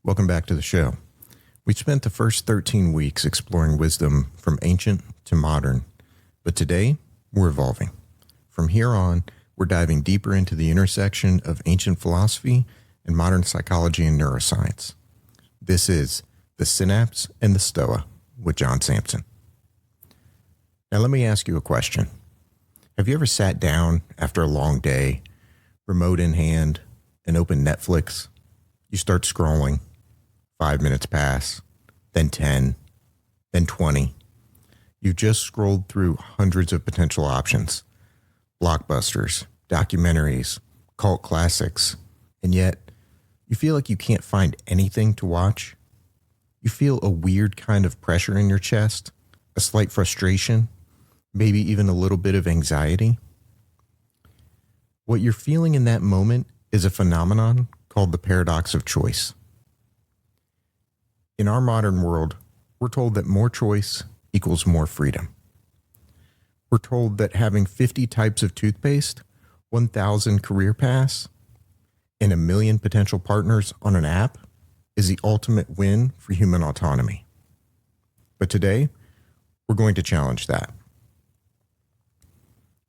Welcome back to the show. We spent the first 13 weeks exploring wisdom from ancient to modern, but today we're evolving. From here on, we're diving deeper into the intersection of ancient philosophy and modern psychology and neuroscience. This is the Synapse and the Stoa with John Sampson. Now let me ask you a question. Have you ever sat down after a long day, remote in hand, and opened Netflix? You start scrolling. 5 minutes pass, then 10, then 20. You've just scrolled through hundreds of potential options, blockbusters, documentaries, cult classics, and yet you feel like you can't find anything to watch. You feel a weird kind of pressure in your chest, a slight frustration, maybe even a little bit of anxiety. What you're feeling in that moment is a phenomenon called the paradox of choice. In our modern world, we're told that more choice equals more freedom. We're told that having 50 types of toothpaste, 1,000 career paths, and 1 million potential partners on an app is the ultimate win for human autonomy. But today, we're going to challenge that.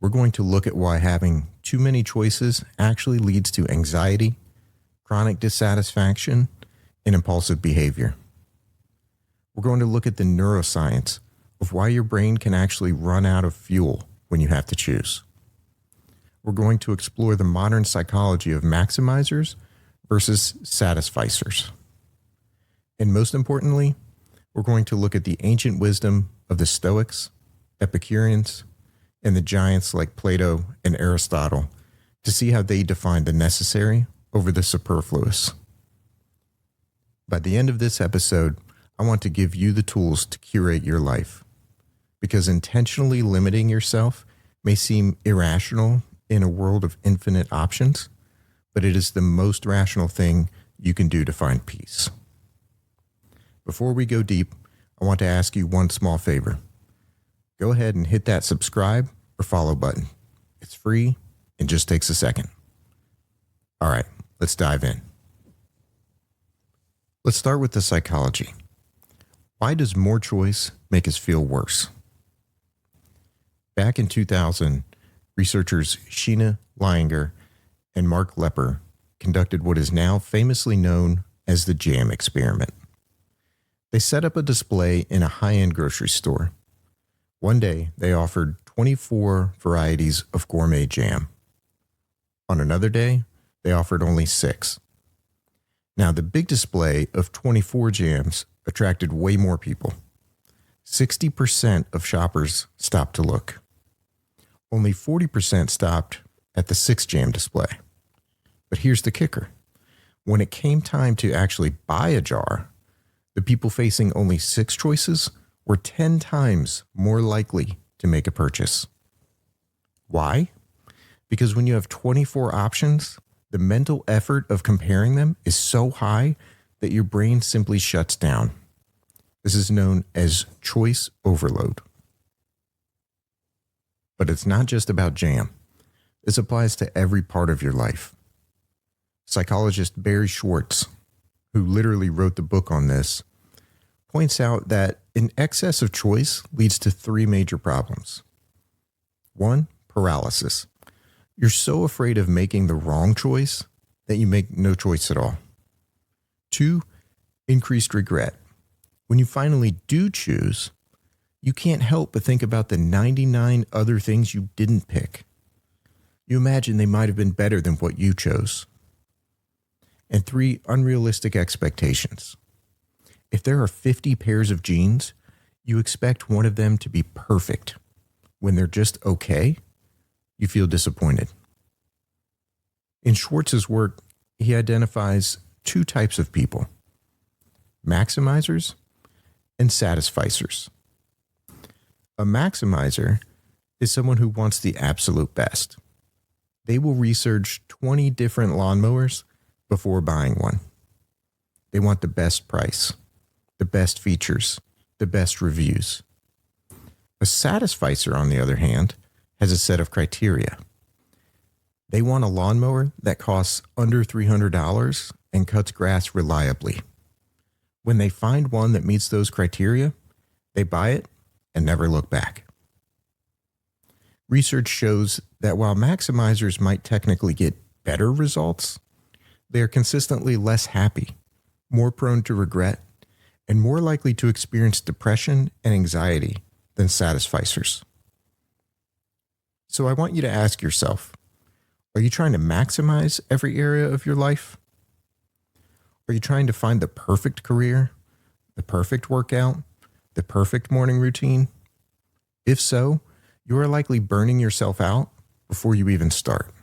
We're going to look at why having too many choices actually leads to anxiety, chronic dissatisfaction, and impulsive behavior. We're going to look at the neuroscience of why your brain can actually run out of fuel when you have to choose. We're going to explore the modern psychology of maximizers versus satisficers. And most importantly, we're going to look at the ancient wisdom of the Stoics, Epicureans, and the giants like Plato and Aristotle to see how they defined the necessary over the superfluous. By the end of this episode, I want to give you the tools to curate your life, because intentionally limiting yourself may seem irrational in a world of infinite options, but it is the most rational thing you can do to find peace. Before we go deep, I want to ask you one small favor. Go ahead and hit that subscribe or follow button. It's free and just takes a second. All right, let's dive in. Let's start with the psychology. Why does more choice make us feel worse? Back in 2000, researchers Sheena Leininger and Mark Lepper conducted what is now famously known as the jam experiment. They set up a display in a high-end grocery store. One day, they offered 24 varieties of gourmet jam. On another day, they offered only 6. Now, the big display of 24 jams attracted way more people. 60% of shoppers stopped to look. Only 40% stopped at the 6 jam display. But here's the kicker. When it came time to actually buy a jar, the people facing only 6 choices were 10 times more likely to make a purchase. Why? Because when you have 24 options, the mental effort of comparing them is so high that your brain simply shuts down. This is known as choice overload. But it's not just about jam. This applies to every part of your life. Psychologist Barry Schwartz, who literally wrote the book on this, points out that an excess of choice leads to 3 major problems. 1, paralysis. You're so afraid of making the wrong choice that you make no choice at all. 2, increased regret. When you finally do choose, you can't help but think about the 99 other things you didn't pick. You imagine they might have been better than what you chose. And 3, unrealistic expectations. If there are 50 pairs of jeans, you expect one of them to be perfect. When they're just okay, you feel disappointed. In Schwartz's work, he identifies 2 types of people: maximizers and satisficers. A maximizer is someone who wants the absolute best. They will research 20 different lawnmowers before buying one. They want the best price, the best features, the best reviews. A satisficer, on the other hand, has a set of criteria. They want a lawnmower that costs under $300 and cuts grass reliably. When they find one that meets those criteria, they buy it and never look back. Research shows that while maximizers might technically get better results, they are consistently less happy, more prone to regret, and more likely to experience depression and anxiety than satisficers. So I want you to ask yourself, are you trying to maximize every area of your life? Are you trying to find the perfect career, the perfect workout, the perfect morning routine? If so, you are likely burning yourself out before you even start.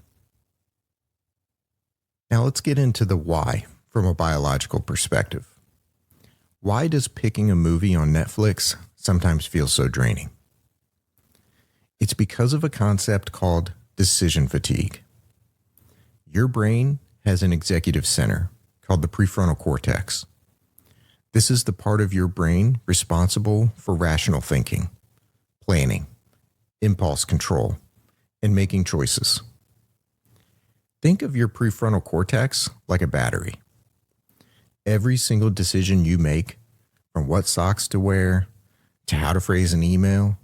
Now let's get into the why from a biological perspective. Why does picking a movie on Netflix sometimes feel so draining? It's because of a concept called decision fatigue. Your brain has an executive center called the prefrontal cortex. This is the part of your brain responsible for rational thinking, planning, impulse control, and making choices. Think of your prefrontal cortex like a battery. Every single decision you make, from what socks to wear to how to phrase an email,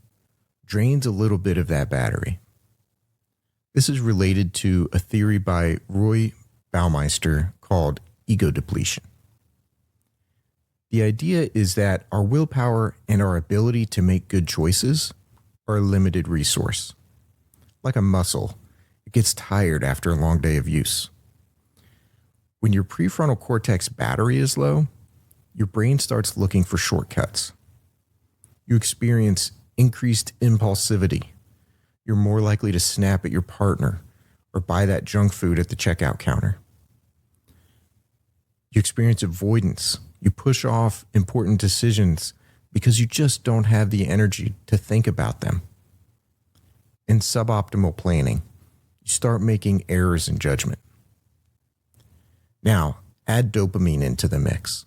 drains a little bit of that battery. This is related to a theory by Roy Baumeister called ego depletion. The idea is that our willpower and our ability to make good choices are a limited resource. Like a muscle, it gets tired after a long day of use. When your prefrontal cortex battery is low, your brain starts looking for shortcuts. You experience increased impulsivity. You're more likely to snap at your partner or buy that junk food at the checkout counter. You experience avoidance. You push off important decisions because you just don't have the energy to think about them. In suboptimal planning, you start making errors in judgment. Now, add dopamine into the mix.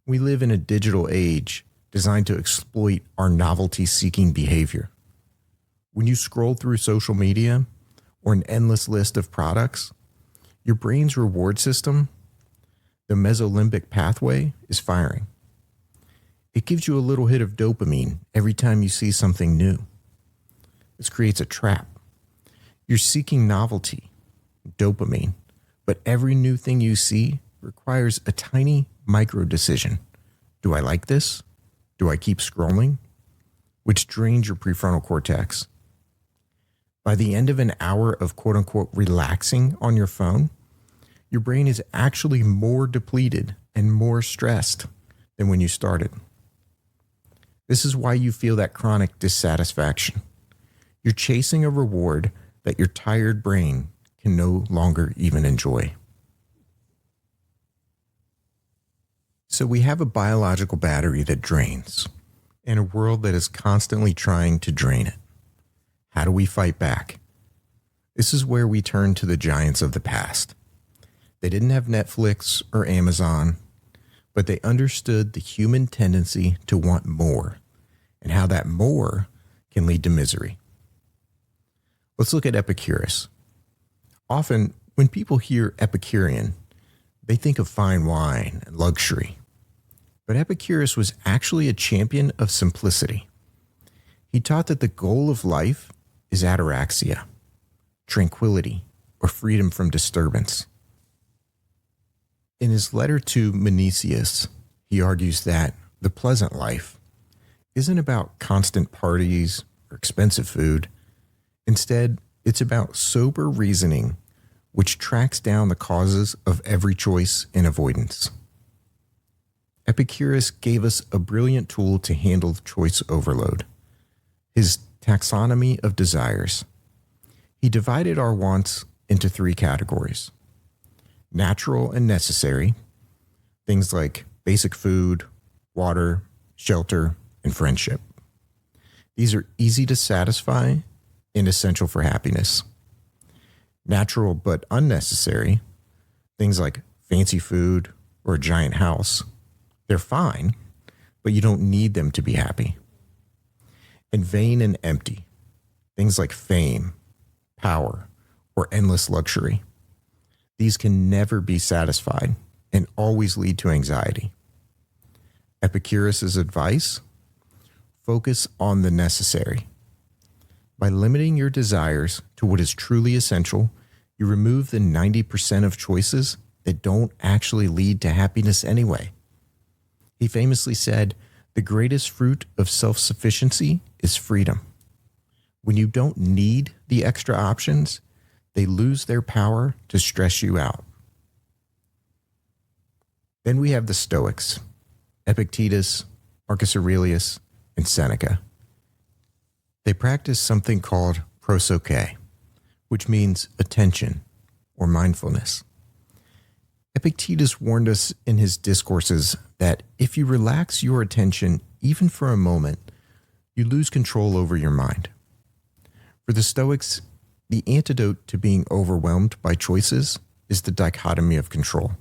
We live in a digital age designed to exploit our novelty-seeking behavior. When you scroll through social media or an endless list of products, your brain's reward system, the mesolimbic pathway, is firing. It gives you a little hit of dopamine every time you see something new. This creates a trap. You're seeking novelty, dopamine, but every new thing you see requires a tiny micro decision. Do I like this? Do I keep scrolling? Which drains your prefrontal cortex. By the end of an hour of quote unquote relaxing on your phone, your brain is actually more depleted and more stressed than when you started. This is why you feel that chronic dissatisfaction. You're chasing a reward that your tired brain can no longer even enjoy. So we have a biological battery that drains, and a world that is constantly trying to drain it. How do we fight back? This is where we turn to the giants of the past. They didn't have Netflix or Amazon, but they understood the human tendency to want more and how that more can lead to misery. Let's look at Epicurus. Often, when people hear Epicurean, they think of fine wine and luxury. But Epicurus was actually a champion of simplicity. He taught that the goal of life is ataraxia, tranquility, or freedom from disturbance. In his letter to Menicius, he argues that the pleasant life isn't about constant parties or expensive food. Instead, it's about sober reasoning, which tracks down the causes of every choice and avoidance. Epicurus gave us a brilliant tool to handle choice overload, his taxonomy of desires. He divided our wants into 3 categories: natural and necessary, things like basic food, water, shelter, and friendship. These are easy to satisfy and essential for happiness. Natural but unnecessary, things like fancy food or a giant house, they're fine, but you don't need them to be happy. And vain and empty, things like fame, power, or endless luxury. These can never be satisfied and always lead to anxiety. Epicurus's advice: focus on the necessary. By limiting your desires to what is truly essential, you remove the 90% of choices that don't actually lead to happiness anyway. He famously said, "The greatest fruit of self-sufficiency is freedom." When you don't need the extra options, they lose their power to stress you out. Then we have the Stoics: Epictetus, Marcus Aurelius, and Seneca. They practice something called prosoche, which means attention or mindfulness. Epictetus warned us in his discourses that if you relax your attention even for a moment, you lose control over your mind. For the Stoics, the antidote to being overwhelmed by choices is the dichotomy of control.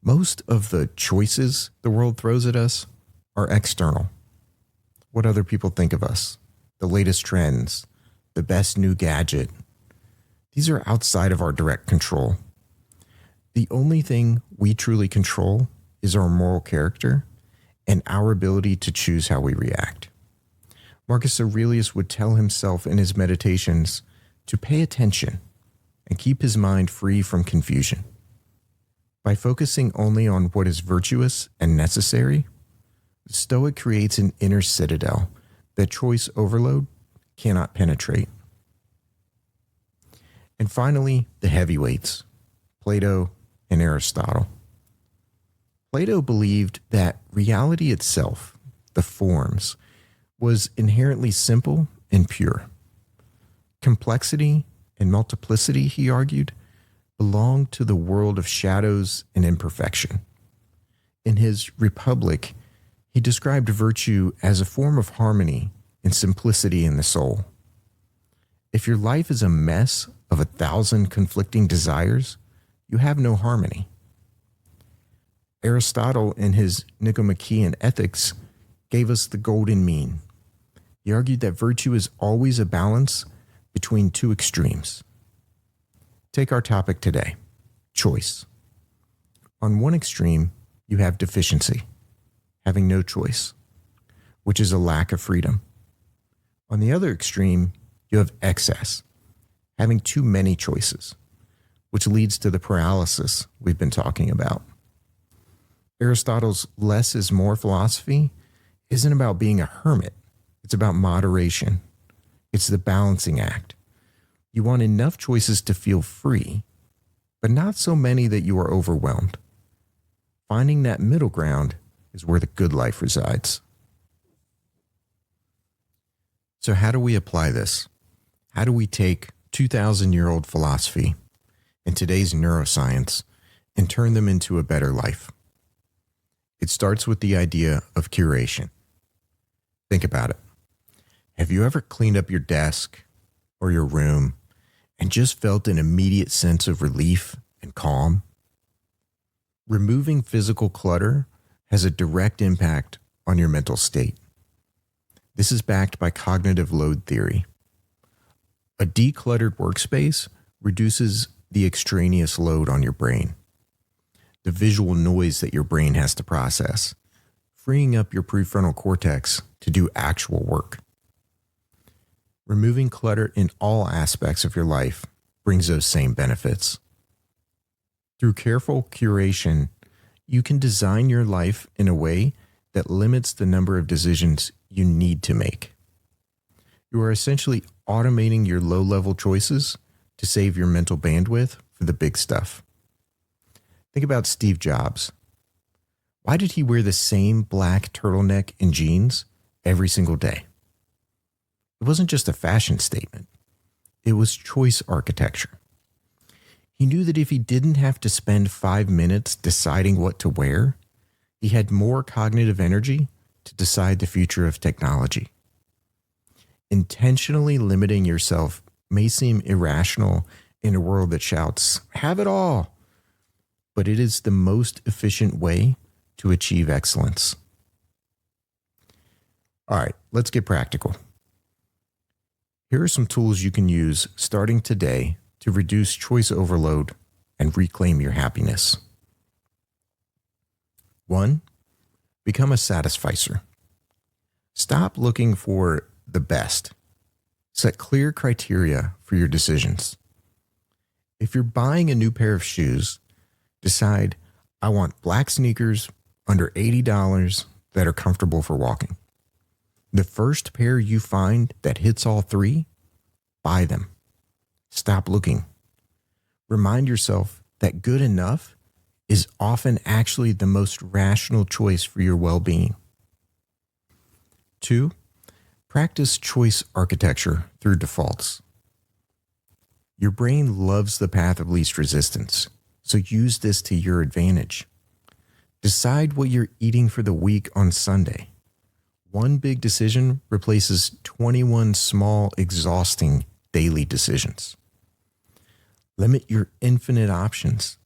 Most of the choices the world throws at us are external. What other people think of us, the latest trends, the best new gadget. These are outside of our direct control. The only thing we truly control is our moral character and our ability to choose how we react. Marcus Aurelius would tell himself in his meditations to pay attention and keep his mind free from confusion. By focusing only on what is virtuous and necessary, the Stoic creates an inner citadel that choice overload cannot penetrate. And finally, the heavyweights, Plato and Aristotle. Plato believed that reality itself, the forms, was inherently simple and pure. Complexity and multiplicity, he argued, belonged to the world of shadows and imperfection. In his Republic, he described virtue as a form of harmony and simplicity in the soul. If your life is a mess of 1,000 conflicting desires, you have no harmony. Aristotle, in his Nicomachean Ethics, gave us the golden mean. He argued that virtue is always a balance between two extremes. Take our topic today, choice. On one extreme, you have deficiency, having no choice, which is a lack of freedom. On the other extreme, you have excess, having too many choices, which leads to the paralysis we've been talking about. Aristotle's less is more philosophy isn't about being a hermit. It's about moderation. It's the balancing act. You want enough choices to feel free, but not so many that you are overwhelmed. Finding that middle ground is where the good life resides. So how do we apply this? How do we take 2,000-year-old philosophy and today's neuroscience and turn them into a better life? It starts with the idea of curation. Think about it. Have you ever cleaned up your desk or your room and just felt an immediate sense of relief and calm? Removing physical clutter has a direct impact on your mental state. This is backed by cognitive load theory. A decluttered workspace reduces the extraneous load on your brain, the visual noise that your brain has to process, freeing up your prefrontal cortex to do actual work. Removing clutter in all aspects of your life brings those same benefits. Through careful curation, you can design your life in a way that limits the number of decisions you need to make. You are essentially automating your low-level choices to save your mental bandwidth for the big stuff. Think about Steve Jobs. Why did he wear the same black turtleneck and jeans every single day? It wasn't just a fashion statement. It was choice architecture. He knew that if he didn't have to spend 5 minutes deciding what to wear, he had more cognitive energy to decide the future of technology. Intentionally limiting yourself may seem irrational in a world that shouts, "Have it all," but it is the most efficient way to achieve excellence. All right, let's get practical. Here are some tools you can use starting today to reduce choice overload and reclaim your happiness. 1. Become a satisficer. Stop looking for the best. Set clear criteria for your decisions. If you're buying a new pair of shoes, decide, I want black sneakers under $80 that are comfortable for walking. The first pair you find that hits all three, buy them. Stop looking. Remind yourself that good enough is often actually the most rational choice for your well-being. 2, practice choice architecture through defaults. Your brain loves the path of least resistance, so use this to your advantage. Decide what you're eating for the week on Sunday. One big decision replaces 21 small, exhausting daily decisions. Limit your infinite options.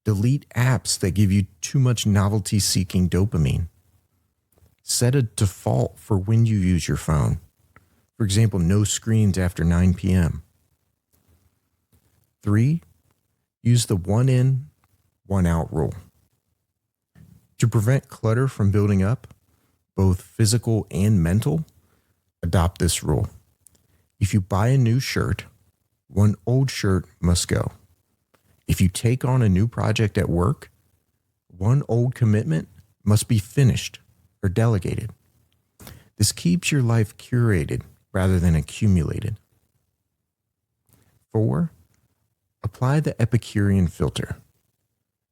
Delete apps that give you too much novelty-seeking dopamine. Set a default for when you use your phone. For example, no screens after 9 p.m. 3, use the one in, one out rule. To prevent clutter from building up, both physical and mental, adopt this rule. If you buy a new shirt, one old shirt must go. If you take on a new project at work, one old commitment must be finished or delegated. This keeps your life curated rather than accumulated. 4, apply the Epicurean filter.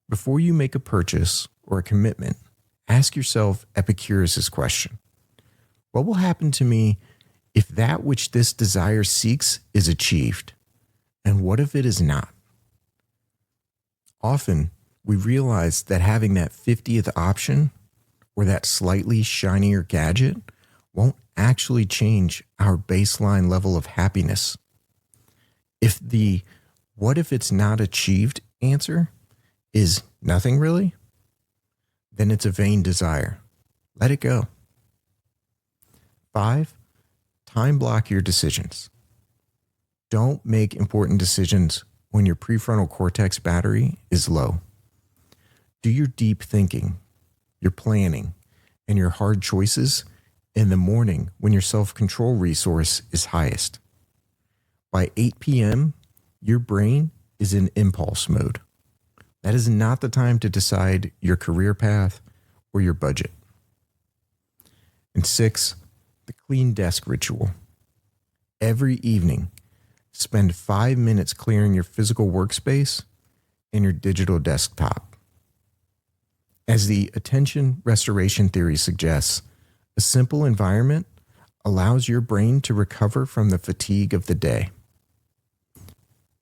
Before you make a purchase or a commitment, ask yourself Epicurus' question. What will happen to me if that which this desire seeks is achieved? And what if it is not? Often, we realize that having that 50th option or that slightly shinier gadget won't actually change our baseline level of happiness. If the "what if it's not achieved" answer is nothing really, then it's a vain desire. Let it go. 5, time block your decisions. Don't make important decisions when your prefrontal cortex battery is low. Do your deep thinking, your planning, and your hard choices in the morning when your self-control resource is highest. By 8 p.m., your brain is in impulse mode. That is not the time to decide your career path or your budget. And 6, the clean desk ritual. Every evening, spend 5 minutes clearing your physical workspace and your digital desktop. As the attention restoration theory suggests, a simple environment allows your brain to recover from the fatigue of the day.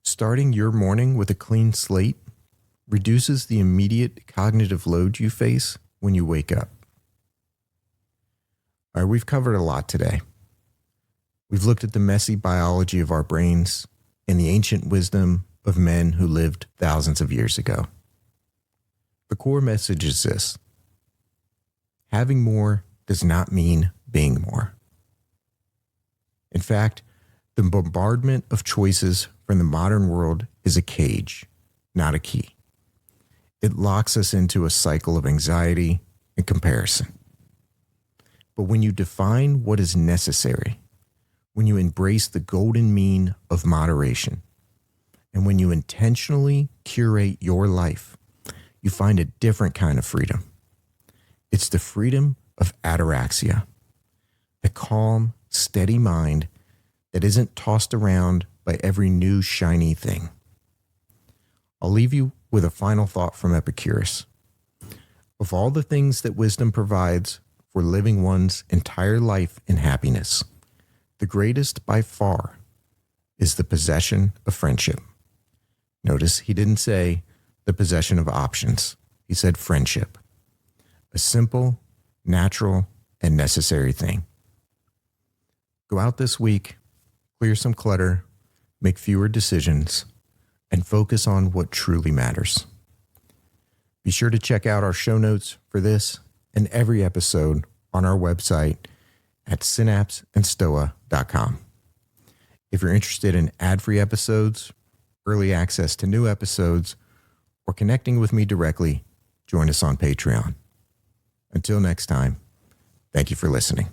Starting your morning with a clean slate reduces the immediate cognitive load you face when you wake up. All right, we've covered a lot today. We've looked at the messy biology of our brains and the ancient wisdom of men who lived thousands of years ago. The core message is this: having more does not mean being more. In fact, the bombardment of choices from the modern world is a cage, not a key. It locks us into a cycle of anxiety and comparison. But when you define what is necessary, when you embrace the golden mean of moderation, and when you intentionally curate your life, you find a different kind of freedom. It's the freedom of Ataraxia, the calm, steady mind that isn't tossed around by every new shiny thing. I'll leave you with a final thought from Epicurus. Of all the things that wisdom provides for living one's entire life in happiness, the greatest by far is the possession of friendship. Notice he didn't say the possession of options. He said friendship. A simple, natural, and necessary thing. Go out this week, clear some clutter, make fewer decisions, and focus on what truly matters. Be sure to check out our show notes for this and every episode on our website at synapseandstoa.com. If you're interested in ad-free episodes, early access to new episodes, or connecting with me directly, join us on Patreon. Until next time, thank you for listening.